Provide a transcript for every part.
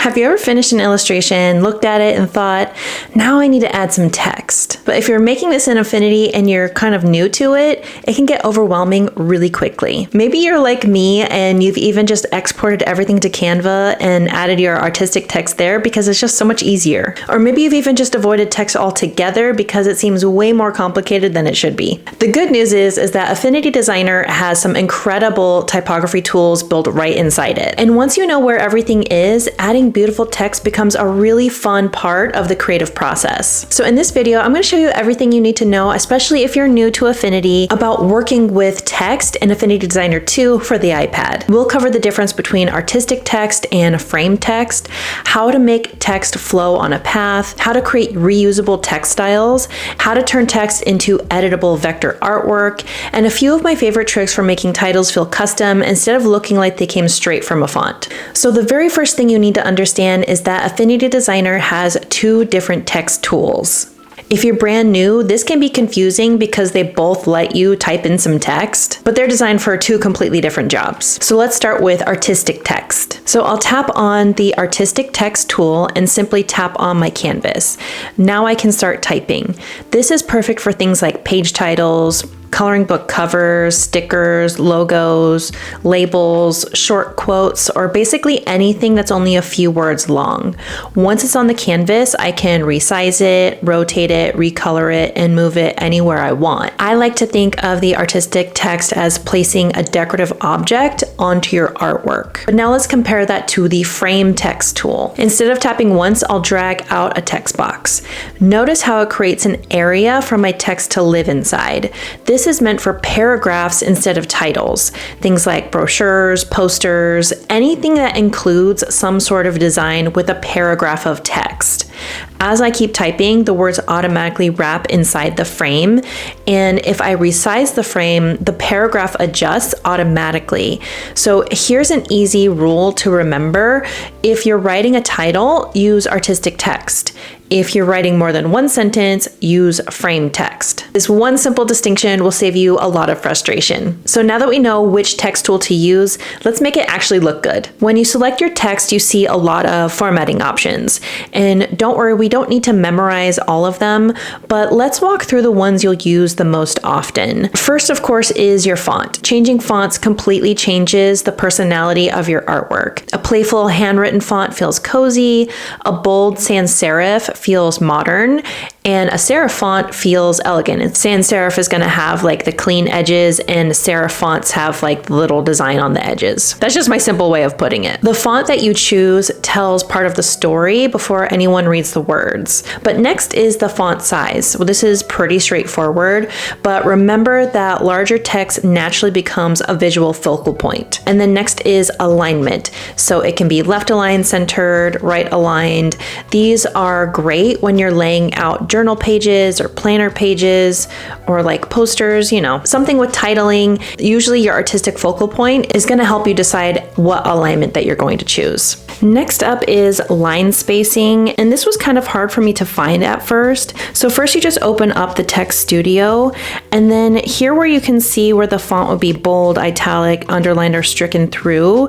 Have you ever finished an illustration, looked at it, and thought, now I need to add some text? But if you're making this in Affinity and you're kind of new to it, it can get overwhelming really quickly. Maybe you're like me and you've even just exported everything to Canva and added your artistic text there because it's just so much easier. Or maybe you've even just avoided text altogether because it seems way more complicated than it should be. The good news is that Affinity Designer has some incredible typography tools built right inside it. And once you know where everything is, adding beautiful text becomes a really fun part of the creative process. So in this video, I'm going to show you everything you need to know, especially if you're new to Affinity, about working with text in Affinity Designer 2 for the iPad. We'll cover the difference between artistic text and frame text, how to make text flow on a path, how to create reusable text styles, how to turn text into editable vector artwork, and a few of my favorite tricks for making titles feel custom instead of looking like they came straight from a font. So the very first thing you need to understand is that Affinity Designer has two different text tools. If you're brand new, this can be confusing because they both let you type in some text, but they're designed for two completely different jobs. So let's start with artistic text. So I'll tap on the artistic text tool and simply tap on my canvas. Now I can start typing. This is perfect for things like page titles, coloring book covers, stickers, logos, labels, short quotes, or basically anything that's only a few words long. Once it's on the canvas, I can resize it, rotate it, recolor it, and move it anywhere I want. I like to think of the artistic text as placing a decorative object onto your artwork. But now let's compare that to the frame text tool. Instead of tapping once, I'll drag out a text box. Notice how it creates an area for my text to live inside. This is meant for paragraphs instead of titles. Things like brochures, posters, anything that includes some sort of design with a paragraph of text. As I keep typing, the words automatically wrap inside the frame, and if I resize the frame, the paragraph adjusts automatically. So here's an easy rule to remember. If you're writing a title, use artistic text. If you're writing more than one sentence, use frame text. This one simple distinction will save you a lot of frustration. So now that we know which text tool to use, let's make it actually look good. When you select your text, you see a lot of formatting options. And don't worry, we don't need to memorize all of them, but let's walk through the ones you'll use the most often. First, of course, is your font. Changing fonts completely changes the personality of your artwork. A playful handwritten font feels cozy, a bold sans serif feels modern, and a serif font feels elegant. And sans serif is going to have like the clean edges, and serif fonts have like the little design on the edges. That's just my simple way of putting it. The font that you choose tells part of the story before anyone reads the words. But next is the font size. Well, this is pretty straightforward, but remember that larger text naturally becomes a visual focal point. And then next is alignment. So it can be left aligned, centered, right aligned. These are great when you're laying out journal pages or planner pages or like posters, something with titling. Usually your artistic focal point is going to help you decide what alignment that you're going to choose. Next up is line spacing, and this was kind of hard for me to find at first. So first you just open up the Text Studio, and then here where you can see where the font would be bold, italic, underlined, or stricken through,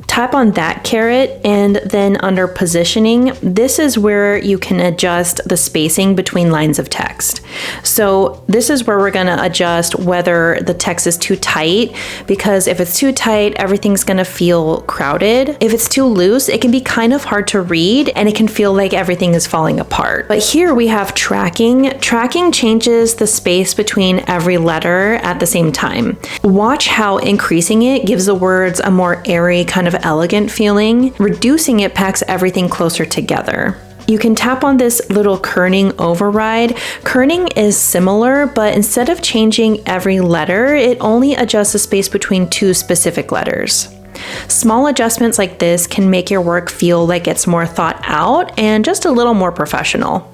tap on that caret, and then under positioning, this is where you can adjust the spacing between lines of text. So this is where we're going to adjust whether the text is too tight, because if it's too tight, everything's going to feel crowded. If it's too loose, it can be kind of hard to read and it can feel like everything is falling apart. But here we have tracking. Tracking changes the space between every letter at the same time. Watch how increasing it gives the words a more airy kind of elegant feeling. Reducing it packs everything closer together. You can tap on this little kerning override. Kerning is similar, but instead of changing every letter, it only adjusts the space between two specific letters. Small adjustments like this can make your work feel like it's more thought out and just a little more professional.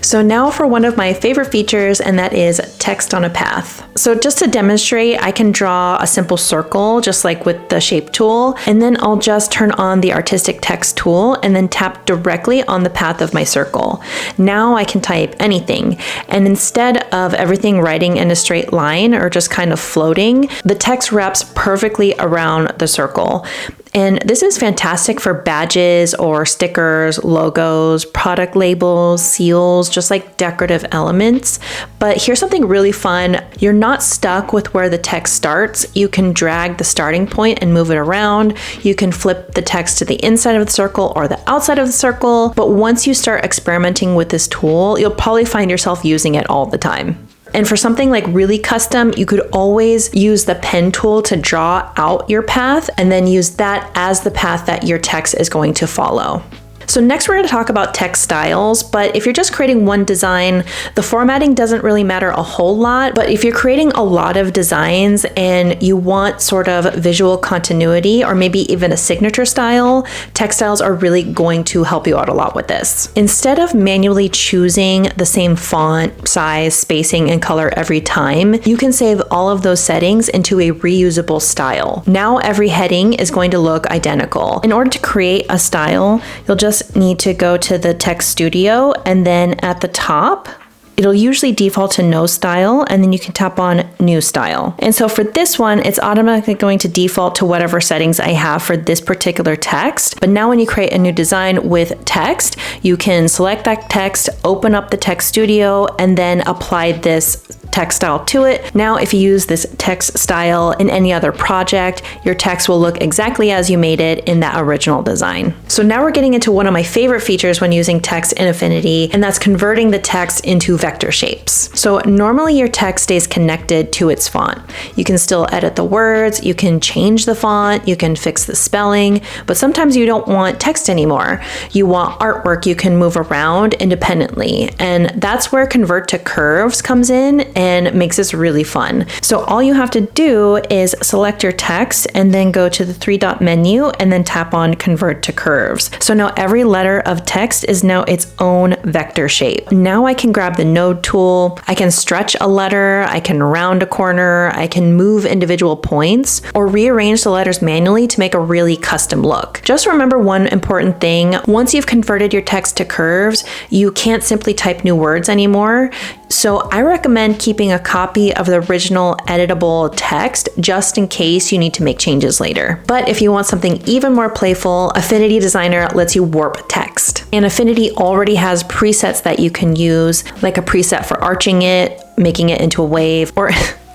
So now for one of my favorite features, and that is text on a path. So just to demonstrate, I can draw a simple circle just like with the shape tool, and then I'll just turn on the artistic text tool and then tap directly on the path of my circle. Now I can type anything, and instead of everything writing in a straight line or just kind of floating, the text wraps perfectly around the circle. And this is fantastic for badges or stickers, logos, product labels, seals, just like decorative elements. But here's something really fun. You're not stuck with where the text starts. You can drag the starting point and move it around. You can flip the text to the inside of the circle or the outside of the circle. But once you start experimenting with this tool, you'll probably find yourself using it all the time. And for something like really custom, you could always use the pen tool to draw out your path and then use that as the path that your text is going to follow. So next we're going to talk about text styles, but if you're just creating one design, the formatting doesn't really matter a whole lot. But if you're creating a lot of designs and you want sort of visual continuity or maybe even a signature style, text styles are really going to help you out a lot with this. Instead of manually choosing the same font, size, spacing, and color every time, you can save all of those settings into a reusable style. Now every heading is going to look identical. In order to create a style, you'll just need to go to the text studio, and then at the top, it'll usually default to no style, and then you can tap on new style. And so for this one, it's automatically going to default to whatever settings I have for this particular text. But now when you create a new design with text, you can select that text, open up the text studio, and then apply this text style to it. Now, if you use this text style in any other project, your text will look exactly as you made it in that original design. So now we're getting into one of my favorite features when using text in Affinity, and that's converting the text into vector shapes. So normally your text stays connected to its font. You can still edit the words, you can change the font, you can fix the spelling, but sometimes you don't want text anymore. You want artwork you can move around independently, and that's where convert to curves comes in and makes this really fun. So all you have to do is select your text and then go to the 3-dot menu and then tap on convert to curves. So now every letter of text is now its own vector shape. Now I can grab the node tool, I can stretch a letter, I can round a corner, I can move individual points, or rearrange the letters manually to make a really custom look. Just remember one important thing: once you've converted your text to curves, you can't simply type new words anymore. So I recommend keeping a copy of the original editable text just in case you need to make changes later. But if you want something even more playful, Affinity Designer lets you warp text. And Affinity already has presets that you can use, like a preset for arching it, making it into a wave, or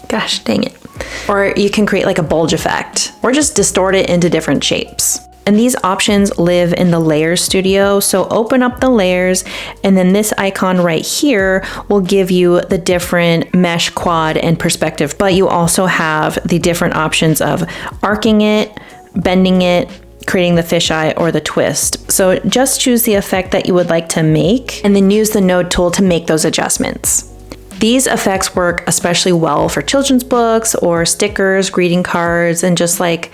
gosh dang it. Or you can create like a bulge effect, or just distort it into different shapes. And these options live in the Layers Studio. So open up the layers, and then this icon right here will give you the different mesh, quad, and perspective. But you also have the different options of arcing it, bending it, creating the fisheye, or the twist. So just choose the effect that you would like to make, and then use the node tool to make those adjustments. These effects work especially well for children's books or stickers, greeting cards, and just like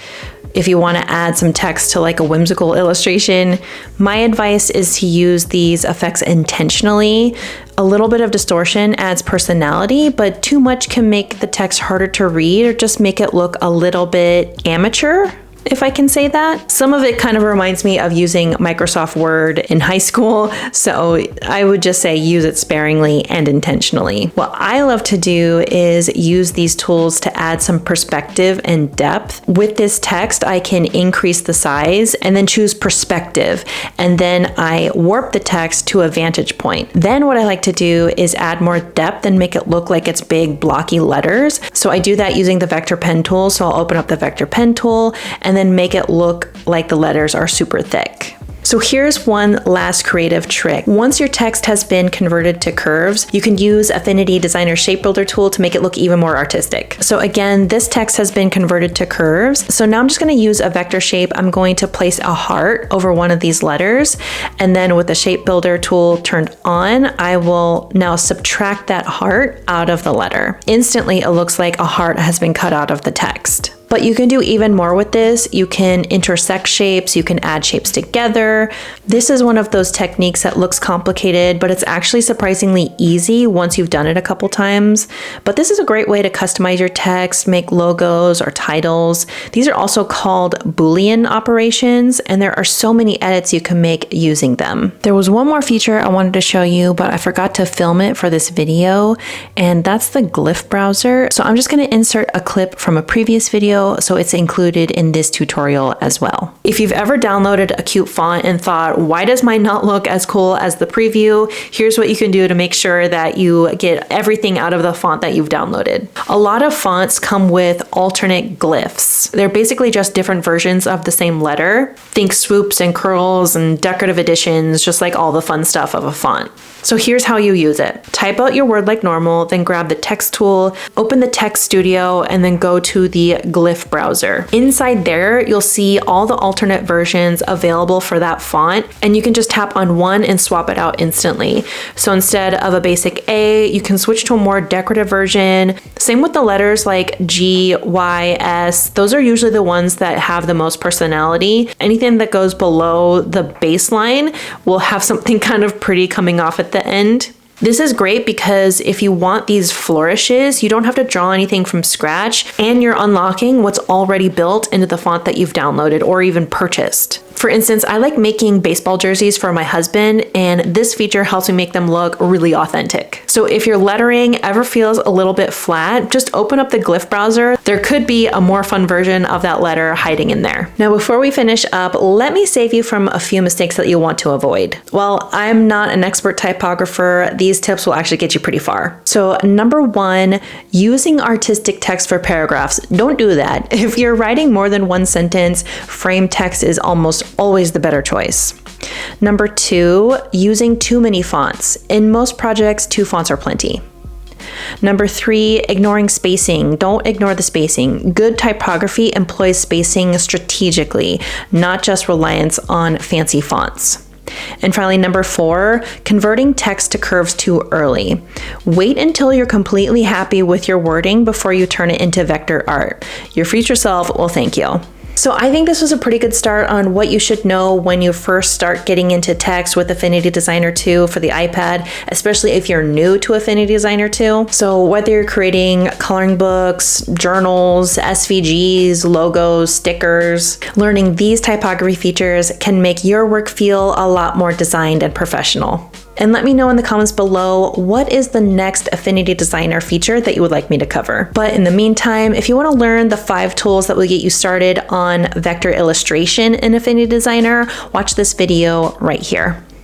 if you want to add some text to like a whimsical illustration. My advice is to use these effects intentionally. A little bit of distortion adds personality, but too much can make the text harder to read or just make it look a little bit amateur, if I can say that. Some of it kind of reminds me of using Microsoft Word in high school, so I would just say use it sparingly and intentionally. What I love to do is use these tools to add some perspective and depth. With this text, I can increase the size and then choose perspective, and then I warp the text to a vantage point. Then what I like to do is add more depth and make it look like it's big blocky letters. So I do that using the vector pen tool. So I'll open up the vector pen tool and then make it look like the letters are super thick. So here's one last creative trick. Once your text has been converted to curves, you can use Affinity Designer Shape Builder tool to make it look even more artistic. So again, this text has been converted to curves. So now I'm just going to use a vector shape. I'm going to place a heart over one of these letters. And then with the Shape Builder tool turned on, I will now subtract that heart out of the letter. Instantly, it looks like a heart has been cut out of the text. But you can do even more with this. You can intersect shapes, you can add shapes together. This is one of those techniques that looks complicated, but it's actually surprisingly easy once you've done it a couple times. But this is a great way to customize your text, make logos or titles. These are also called Boolean operations, and there are so many edits you can make using them. There was one more feature I wanted to show you, but I forgot to film it for this video, and that's the Glyph browser. So I'm just going to insert a clip from a previous video so it's included in this tutorial as well. If you've ever downloaded a cute font and thought, why does mine not look as cool as the preview? Here's what you can do to make sure that you get everything out of the font that you've downloaded. A lot of fonts come with alternate glyphs. They're basically just different versions of the same letter. Think swoops and curls and decorative additions, just like all the fun stuff of a font. So here's how you use it. Type out your word like normal, then grab the text tool, open the text studio, and then go to the Glyph browser. Inside there, you'll see all the alternate versions available for that font, and you can just tap on one and swap it out instantly. So instead of a basic A, you can switch to a more decorative version. Same with the letters like G, Y, S. Those are usually the ones that have the most personality. Anything that goes below the baseline will have something kind of pretty coming off at the end. This is great because if you want these flourishes, you don't have to draw anything from scratch, and you're unlocking what's already built into the font that you've downloaded or even purchased. For instance, I like making baseball jerseys for my husband, and this feature helps me make them look really authentic. So if your lettering ever feels a little bit flat, just open up the Glyph browser. There could be a more fun version of that letter hiding in there. Now, before we finish up, let me save you from a few mistakes that you'll want to avoid. While I'm not an expert typographer, these tips will actually get you pretty far. So number one, using artistic text for paragraphs. Don't do that. If you're writing more than one sentence, frame text is almost always the better choice. Number two, using too many fonts. In most projects, 2 fonts are plenty. Number three, ignoring spacing. Don't ignore the spacing. Good typography employs spacing strategically, not just reliance on fancy fonts. And finally, number four, converting text to curves too early. Wait until you're completely happy with your wording before you turn it into vector art. Your future self will thank you. So I think this was a pretty good start on what you should know when you first start getting into text with Affinity Designer 2 for the iPad, especially if you're new to Affinity Designer 2. So whether you're creating coloring books, journals, SVGs, logos, stickers, learning these typography features can make your work feel a lot more designed and professional. And let me know in the comments below, what is the next Affinity Designer feature that you would like me to cover? But in the meantime, if you want to learn the 5 tools that will get you started on vector illustration in Affinity Designer, watch this video right here.